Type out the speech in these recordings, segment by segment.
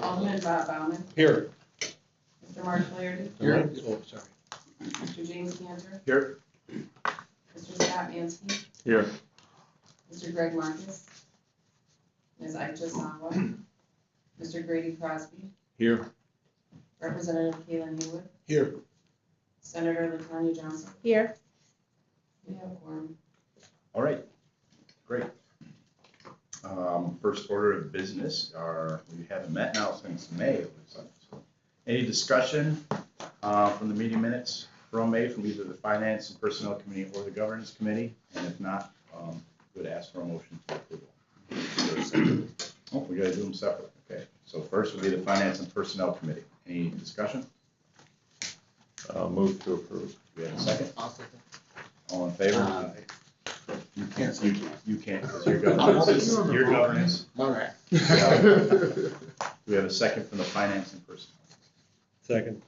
Alderman Bob Bauman. Here. Mr. Mark Flaherty. Here. Oh, sorry. Mr. James Cantor. Here. Mr. Scott Mansky. Here. Mr. Greg Marcus. Ms. Aisha Sawa. Mr. Grady Crosby. Here. Representative Kayla Haywood. Here. Senator LaTanya Johnson. Here. We have a quorum. All right, great. First order of business we haven't met now since May, it looks like. So, any discussion from the meeting minutes from May from either the Finance and Personnel Committee or the Governance Committee? And if not, would ask for a motion to approval. Oh, we gotta do them separate. Okay, so first would be the Finance and Personnel Committee. Any discussion? Move to approve. Do we have a second? I'll second. All in favor? You can't, you can't, because you're governance. Your governance. All right. Do we have a second from the Finance and Personnel? Second.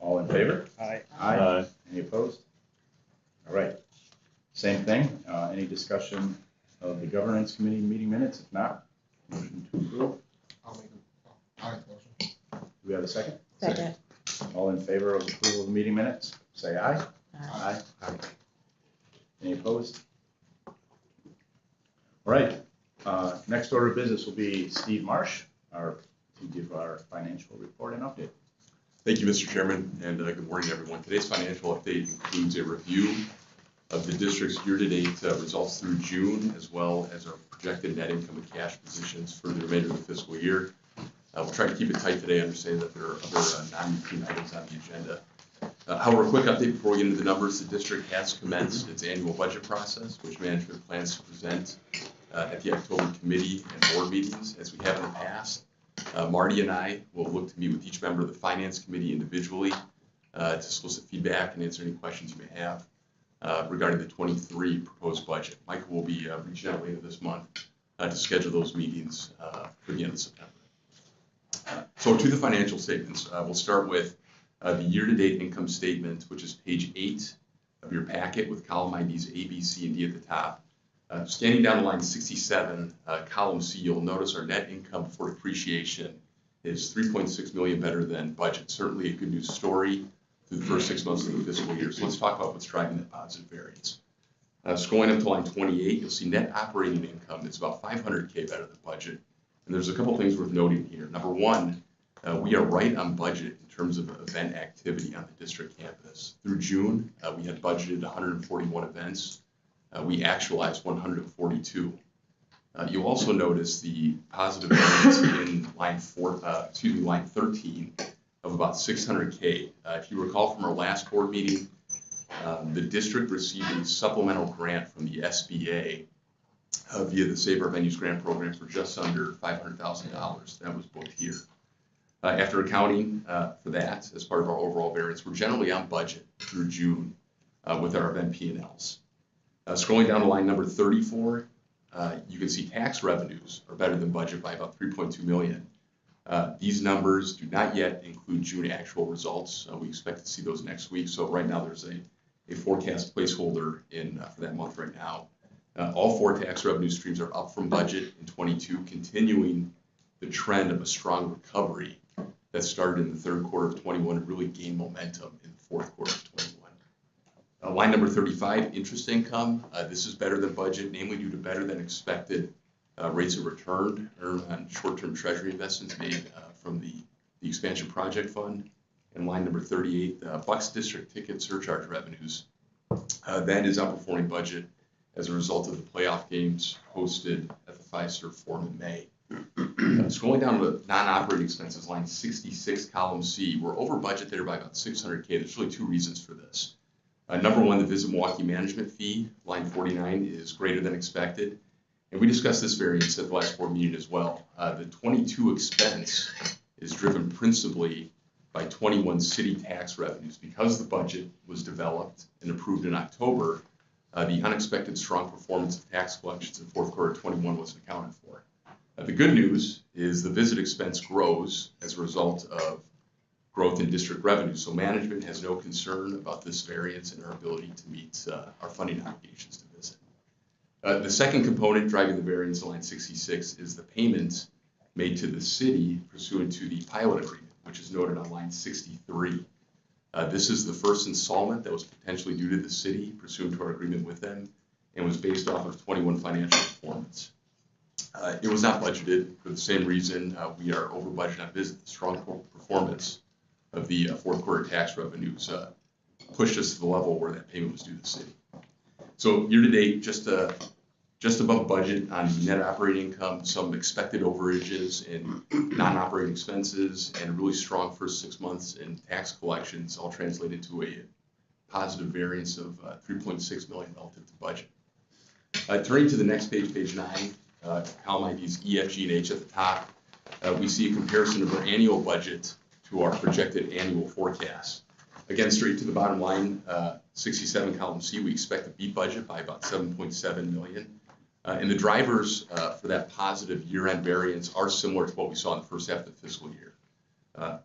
All in favor? Aye. Aye. Any opposed? All right. Same thing. Any discussion of the Governance Committee meeting minutes? If not, motion to approve. I'll make a motion. Do we have a second? Second. All in favor of approval of the meeting minutes? Say aye. Aye. Aye. Any opposed? All right. Next order of business will be Steve Marsh, to give our financial report and update. Thank you, Mr. Chairman, and good morning, everyone. Today's financial update includes a review of the district's year-to-date results through June, as well as our projected net income and cash positions for the remainder of the fiscal year. We'll try to keep it tight today, understanding that there are other non-routine items on the agenda. However, a quick update before we get into the numbers. The district has commenced its annual budget process, which management plans to present at the October committee and board meetings, as we have in the past. Marty and I will look to meet with each member of the Finance Committee individually to solicit feedback and answer any questions you may have regarding the 23 proposed budget. Michael will be reaching out later this month to schedule those meetings for the end of September. So to the financial statements, we'll start with the year-to-date income statement, which is page 8 of your packet with column IDs A, B, C, and D at the top. Scanning down to line 67, column C, you'll notice our net income before depreciation is $3.6 million better than budget. Certainly a good news story through the first 6 months of the fiscal year. So let's talk about what's driving that positive variance. Scrolling up to line 28, you'll see net operating income is about $500K better than budget. And there's a couple things worth noting here. Number one, we are right on budget in terms of event activity on the district campus. Through June, we had budgeted 141 events. We actualized 142. You'll also notice the positive variance in line 13 of about $600K. If you recall from our last board meeting, the district received a supplemental grant from the SBA via the Save Our Venues grant program for just under $500,000. That was booked here. After accounting for that, as part of our overall variance, we're generally on budget through June with our event P&Ls. Scrolling down to line number 34, you can see tax revenues are better than budget by about $3.2 million. These numbers do not yet include June actual results. We expect to see those next week. So right now there's a forecast placeholder in for that month right now. All 4 tax revenue streams are up from budget in 22, continuing the trend of a strong recovery that started in the third quarter of 21 and really gained momentum in the fourth quarter of 21. Line number 35, interest income. This is better than budget, namely due to better than expected rates of return earned on short-term treasury investments made from the expansion project fund. And line number 38, Bucks District ticket surcharge revenues. That is outperforming budget as a result of the playoff games hosted at the Fiserv Forum in May. Scrolling down to non-operating expenses, line 66, column C, we're over budget there by about $600K. There's really 2 reasons for this. Number one, the Visit Milwaukee management fee, line 49, is greater than expected. And we discussed this variance at the last board meeting as well. The 22 expense is driven principally by 21 city tax revenues. Because the budget was developed and approved in October, the unexpected strong performance of tax collections in fourth quarter 21 wasn't accounted for. The good news is the visit expense grows as a result of growth in district revenue. So management has no concern about this variance and our ability to meet our funding obligations to visit. The second component driving the variance in line 66 is the payment made to the city pursuant to the pilot agreement, which is noted on line 63. This is the first installment that was potentially due to the city pursuant to our agreement with them and was based off of 21 financial performance. It was not budgeted for the same reason we are over budget on visit. The strong performance of the fourth quarter tax revenues pushed us to the level where that payment was due to the city. So year to date, just above budget on net operating income, some expected overages in non-operating expenses, and a really strong first 6 months in tax collections, all translated to a positive variance of $3.6 million relative to budget. Turning to the next page, page 9, column IDs E, F, G, and H at the top, we see a comparison of our annual budget to our projected annual forecast. Again, straight to the bottom line, 67 column C, we expect to beat budget by about $7.7 million. And the drivers for that positive year-end variance are similar to what we saw in the first half of the fiscal year.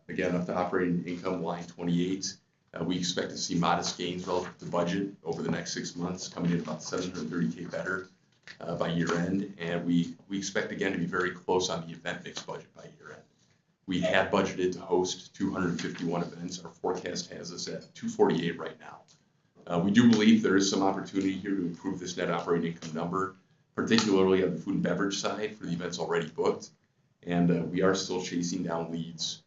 Again, up to operating income line 28, we expect to see modest gains relative to budget over the next 6 months, coming in about $730K better by year-end. And we expect, again, to be very close on the event mix budget by year-end. We had budgeted to host 251 events. Our forecast has us at 248 right now. We do believe there is some opportunity here to improve this net operating income number, particularly on the food and beverage side for the events already booked. And we are still chasing down leads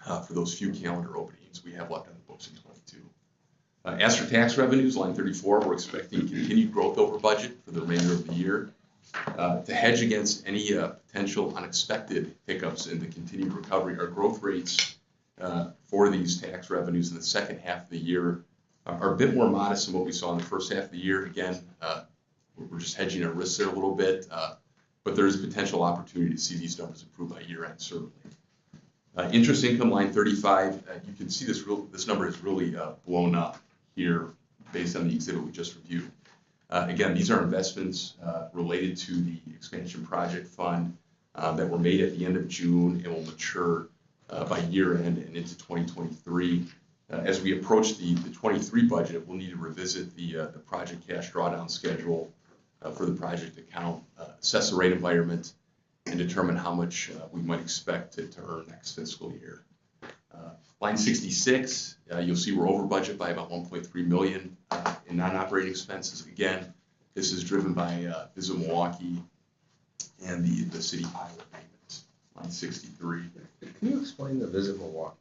for those few calendar openings we have left on the books in 22. As for tax revenues, line 34, we're expecting continued growth over budget for the remainder of the year. To hedge against any potential unexpected hiccups in the continued recovery, our growth rates for these tax revenues in the second half of the year are a bit more modest than what we saw in the first half of the year. Again, we're just hedging our risks there a little bit, but there is potential opportunity to see these numbers improve by year end, certainly. Interest income, line 35, you can see this number is really blown up here based on the exhibit we just reviewed. Again, these are investments related to the expansion project fund that were made at the end of June and will mature by year end and into 2023. As we approach the 23 budget, we'll need to revisit the project cash drawdown schedule for the project account, assess the rate environment, and determine how much we might expect to earn next fiscal year. Line 66, you'll see we're over budget by about $1.3 million in non-operating expenses. Again, this is driven by Visit Milwaukee and the city pilot payments. Line 63. Can you explain the Visit Milwaukee?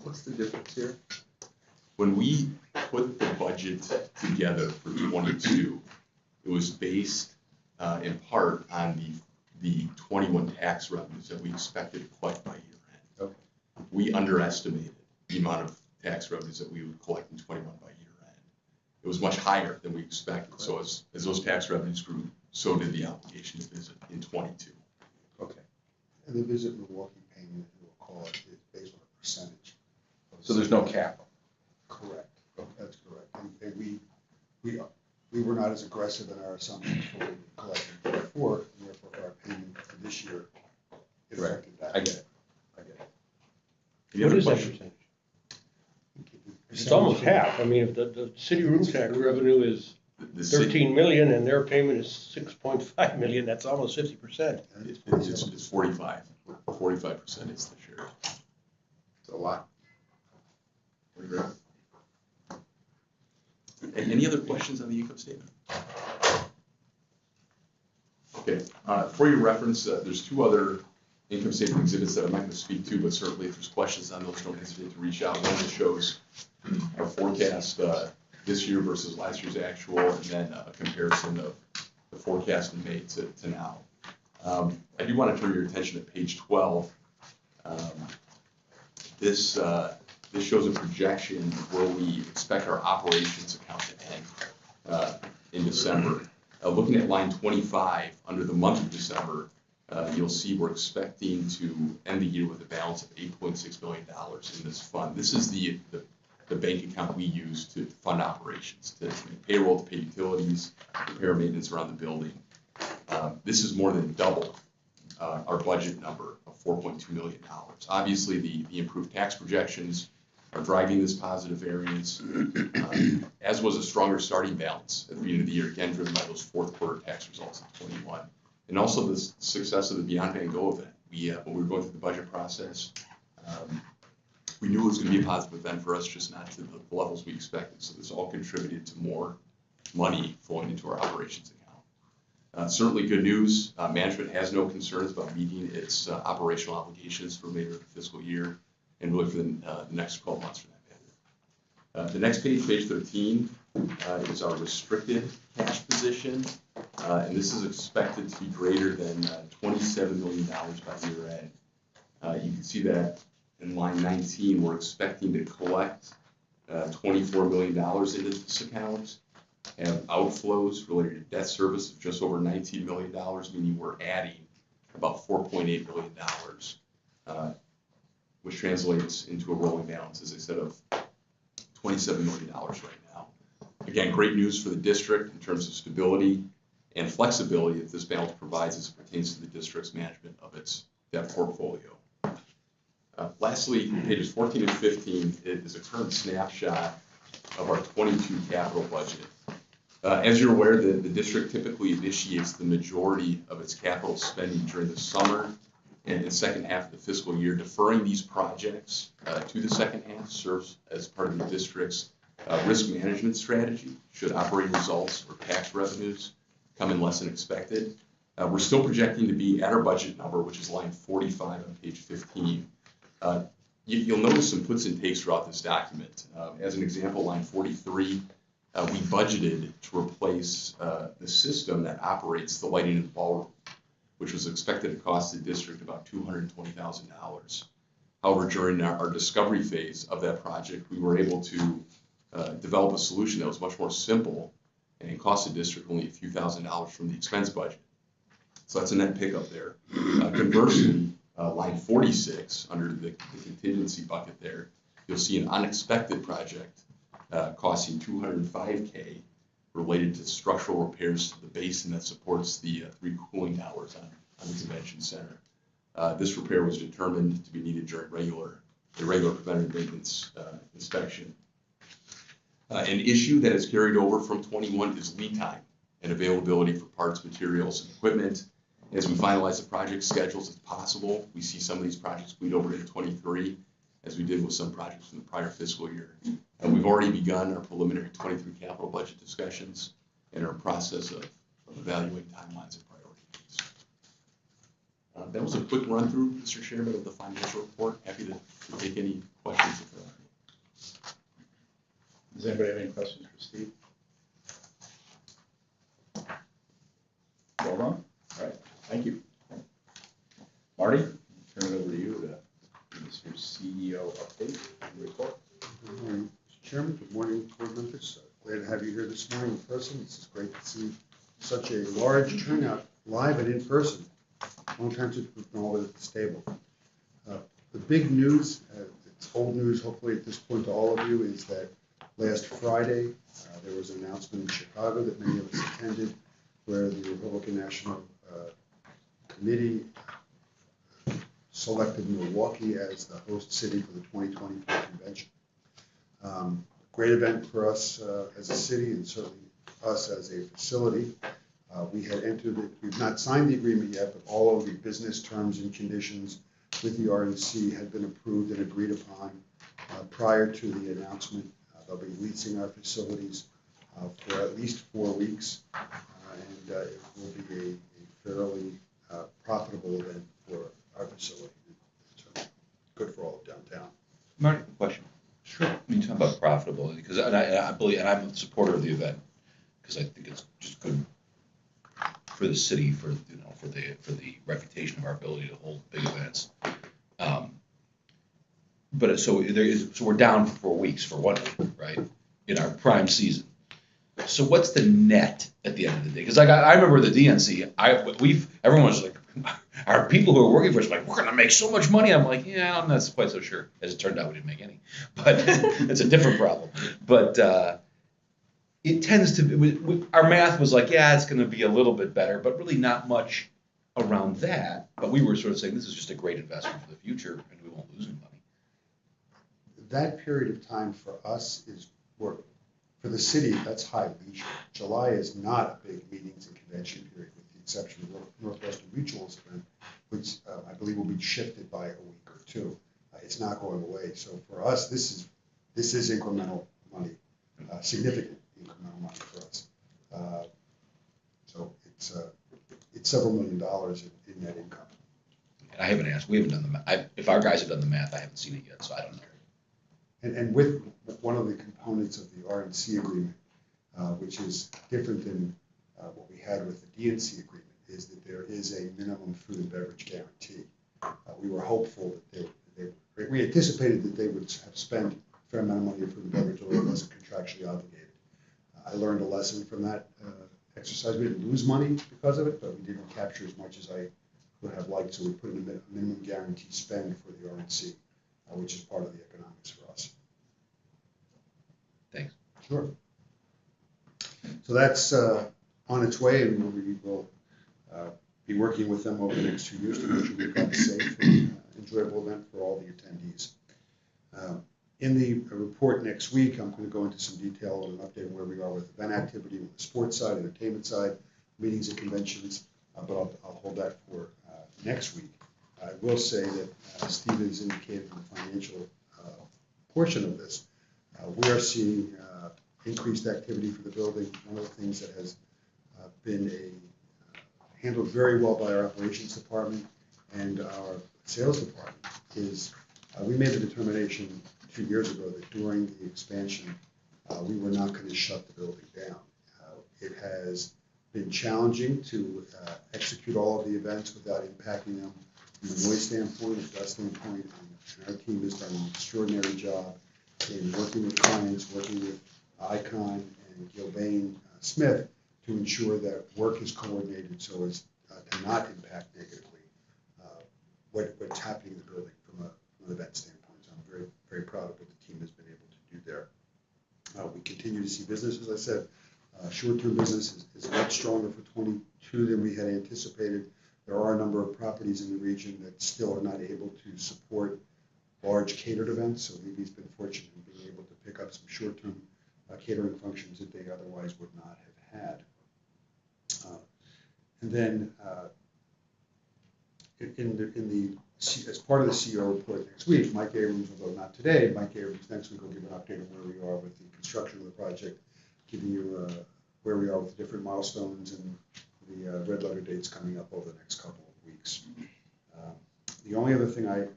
What's the difference here? When we put the budget together for 22, it was based in part on the 21 tax revenues that we expected to collect by year end. Okay. We underestimated the amount of tax revenues that we would collect in 21 by year end. It was much higher than we expected. So as those tax revenues grew, so did the obligation to visit in 22. Okay. And the Visit Milwaukee payment, if you will call it, is based on a percentage. So there's no cap? Correct. That's correct. And we were not as aggressive in our assumptions for what we collected before, and therefore our payment for this year it Right. affected that. I get it. Any What other is that questions? percentage? It's almost half. I mean, if the city room tax revenue is The city, 13 million and their payment is 6.5 million, that's almost 50%. And it's it's 45. 45% is the share. It's a lot. And any other questions on the income statement? Okay, for your reference, there's two other income statement exhibits that I'm not going to speak to, but certainly if there's questions on those, don't hesitate to reach out. One that shows our forecast this year versus last year's actual, and then a comparison of the forecast we made to now. I do want to turn your attention to page 12. This shows a projection of where we expect our operations account to end in December. Looking at line 25, under the month of December, you'll see we're expecting to end the year with a balance of $8.6 million in this fund. This is the bank account we use to fund operations, to make payroll, to pay utilities, repair maintenance around the building. This is more than double our budget number of $4.2 million. Obviously, the improved tax projections are driving this positive variance, as was a stronger starting balance at the beginning of the year, again driven by those fourth quarter tax results in 21. and also the success of the Beyond Van Gogh event. When we were going through the budget process, we knew it was going to be a positive event for us, just not to the levels we expected. So this all contributed to more money flowing into our operations account. Certainly good news. Management has no concerns about meeting its operational obligations for later in the fiscal year and really for the next 12 months for that matter. The next page, page 13, is our restricted cash position. And this is expected to be greater than $27 million by year end. You can see that in line 19, we're expecting to collect $24 million into this account, have outflows related to debt service of just over $19 million, meaning we're adding about $4.8 million, which translates into a rolling balance, as I said, of $27 million right now. Again, great news for the district in terms of stability and flexibility that this balance provides as it pertains to the district's management of its debt portfolio. Lastly, pages 14 and 15 is a current snapshot of our 22 capital budget. As you're aware, the district typically initiates the majority of its capital spending during the summer and the second half of the fiscal year. Deferring these projects to the second half serves as part of the district's risk management strategy should operating results or tax revenues come in less than expected. We're still projecting to be at our budget number, which is line 45 on page 15. You'll notice some puts and takes throughout this document. As an example, line 43, we budgeted to replace the system that operates the lighting in the ballroom, which was expected to cost the district about $220,000. However, during our discovery phase of that project, we were able to develop a solution that was much more simple and it cost the district only a few $1,000s from the expense budget. So that's a net pickup there. Conversely, line 46, under the contingency bucket there, you'll see an unexpected project costing $205K related to structural repairs to the basin that supports the 3 cooling towers on the convention center. This repair was determined to be needed during the regular preventative maintenance inspection. An issue that is carried over from 21 is lead time and availability for parts, materials, and equipment. As we finalize the project schedules, if possible, we see some of these projects bleed over into 23, as we did with some projects from the prior fiscal year. And we've already begun our preliminary 23 capital budget discussions and our process of evaluating timelines and priorities. That was a quick run through, Mr. Chairman, of the financial report. Happy to take any questions if there are any. Does anybody have any questions for Steve? Well done. All right, thank you. Marty, turn it over to you to give us your CEO update and report. Good morning, Mr. Chairman. Good morning, board members. Glad to have you here this morning in person. This is great to see such a large turnout live and in person. Long time since we've been all at the stable. The big news, it's old news hopefully at this point to all of you, is that last Friday there was an announcement in Chicago that many of us attended, where the Republican National Committee selected Milwaukee as the host city for the 2024 convention. Great event for us as a city, and certainly us as a facility. We had entered it, we've not signed the agreement yet, but all of the business terms and conditions with the RNC had been approved and agreed upon prior to the announcement. They'll be leasing our facilities for at least 4 weeks, and it will be a fairly profitable event for our facility. So good for all of downtown. Marty, question. Sure. When you talk about profitability, because I believe, and I'm a supporter of the event, because I think it's just good for the city, for the reputation of our ability to hold big events. But so we're down for 4 weeks for 1 week, right? In our prime season. So what's the net at the end of the day? Because like I remember the DNC, everyone was like, our people who are working for us, like, we're going to make so much money. I'm like, yeah, I'm not quite so sure. As it turned out, we didn't make any, but it's a different problem. But it tends to, our math was like, yeah, it's going to be a little bit better, but really not much around that. But we were sort of saying this is just a great investment for the future, and we won't lose any money. That period of time for us is work. For the city, that's high leisure. July is not a big meetings and convention period, with the exception of Northwestern Mutual's event, which I believe will be shifted by a week or two. It's not going away. So for us, this is incremental money, significant incremental money for us. So it's several $1 million in net income. I haven't asked, we haven't done the math. If our guys have done the math, I haven't seen it yet, so I don't know. And with one of the components of the RNC agreement, which is different than what we had with the DNC agreement, is that there is a minimum food and beverage guarantee. We were hopeful that we anticipated that they would have spent a fair amount of money on food and beverage, although it wasn't contractually obligated. I learned a lesson from that exercise. We didn't lose money because of it, but we didn't capture as much as I would have liked, so we put in a minimum guarantee spend for the RNC, which is part of the economics for us. Thanks. Sure. So that's on its way, and we will be working with them over the next 2 years to make sure we've got a safe and enjoyable event for all the attendees. In the report next week, I'm going to go into some detail and an update on where we are with event activity, with the sports side, entertainment side, meetings and conventions, but I'll hold that for next week. I will say that Steve has indicated in the financial portion of this, we are seeing increased activity for the building. One of the things that has been handled very well by our operations department and our sales department is we made the determination 2 years ago that during the expansion, we were not going to shut the building down. It has been challenging to execute all of the events without impacting them from a noise standpoint, a dust standpoint, and our team has done an extraordinary job in working with clients, working with Icon and Gilbane Smith to ensure that work is coordinated so as to not impact negatively what's happening in the building from an event standpoint. So I'm very, very proud of what the team has been able to do there. We continue to see business, as I said. Short-term business is much stronger for 22 than we had anticipated. There are a number of properties in the region that still are not able to support large catered events, so Levy's been fortunate in being able to pick up some short-term catering functions that they otherwise would not have had. And then as part of the CEO report next week, Mike Abrams, although not today, Mike Abrams next week will give an update on where we are with the construction of the project, giving you where we are with the different milestones and the red letter dates coming up over the next couple of weeks. The only other thing I'd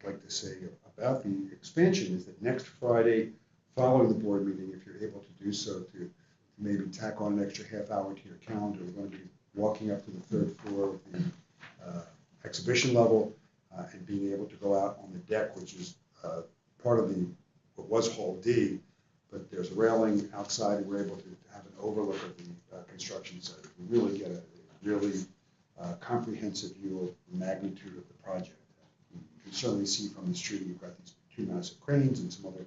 like to say about the expansion is that next Friday, following the board meeting, if you're able to do so, to maybe tack on an extra half hour to your calendar, we're going to be walking up to the third floor of the exhibition level and being able to go out on the deck, which is part of what was Hall D, but there's a railing outside and we're able to have an overlook of the construction site. We really get a really comprehensive view of the magnitude of the project. You can certainly see from the street, you've got these two massive cranes and some other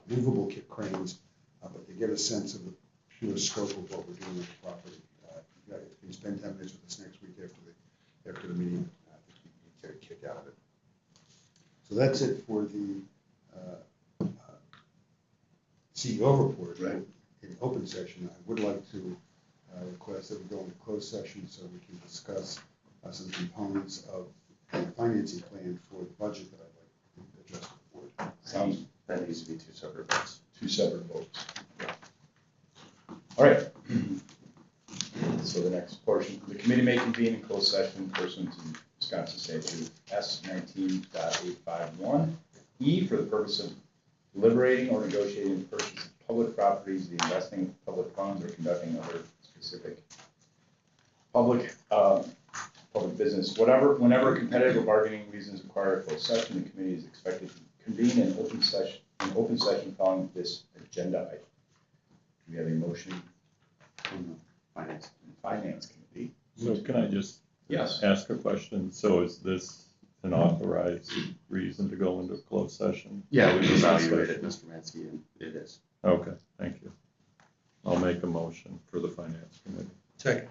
movable kit cranes, but to get a sense of the pure scope of what we're doing with the property. If you spend 10 minutes with us next week after the meeting, I think you can get a kick out of it. So that's it for the CEO report. Right. In open session, I would like to request that we go into closed session so we can discuss some components of the financing plan for the budget that I'd like to address to the board. That needs to be two separate votes. Two separate votes. All right. So the next portion, the committee may convene in closed session pursuant to Wisconsin Statute S19.851E for the purpose of deliberating or negotiating the purchase of public properties, the investing of public funds, or conducting other specific public business. Whenever competitive bargaining reasons require a closed session, the committee is expected to convene in open session following this agenda item. Do we have a motion from the Finance Committee? So can I just Yes. ask a question? So is this an authorized reason to go into a closed session? Yeah, we evaluated Mr. Mansky, and it is. Okay, thank you. I'll make a motion for the Finance Committee. Second.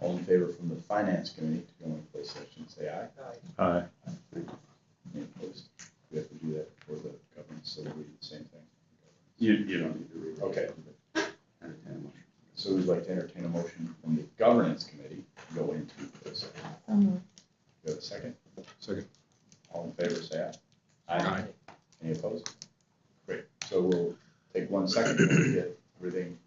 All in favor from the Finance Committee to go into closed session, say aye. Aye. Any opposed? We have to do that for the governance, so we do the same thing. You don't need to read it. Okay. Entertain a motion. So we'd like to entertain a motion second? Second. All in favor, say aye. Aye. Any opposed? Great, so we'll take 1 second to get everything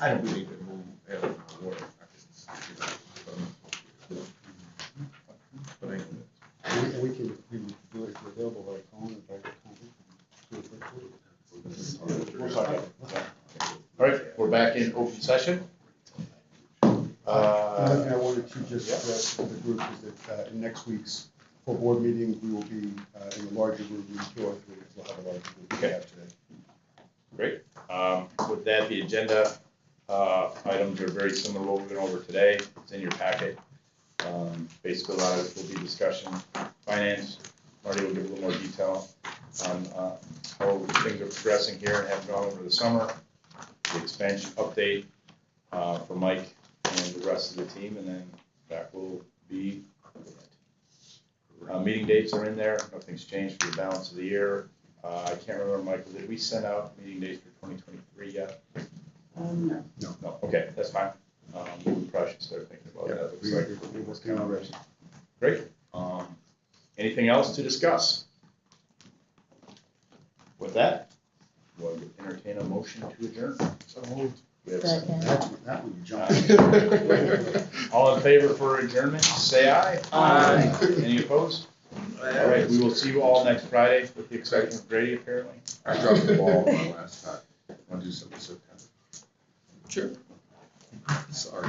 I don't believe it will ever work. But I know And we can do it if you're available by phone or by We'll talk about it. All right, we're back in open session. Another thing I wanted to just stress to the group is that in next week's full board meeting, we will be in the larger room, room 203, we'll have a larger group than we have today. Great. With that, the agenda items are very similar to what we went over today. It's in your packet. Basically, a lot of this will be discussion. Finance, Marty will give a little more detail on how things are progressing here and have gone over the summer. The expansion update for Mike and the rest of the team, and then that will be it. Meeting dates are in there. Nothing's changed for the balance of the year. I can't remember, Michael, did we send out meeting dates for 2023 yet? No. No, okay, that's fine. We probably should start thinking about that. Looks like We're working on it. great. Anything else to discuss? With that, we'll entertain a motion to adjourn. So moved. We have That one you jumped. all in favor for adjournment, say aye. Aye. Any opposed? All right, we will see you all next Friday with the exception of Grady, apparently. I dropped the ball on my last time. Want to do something September? Sure. Sorry.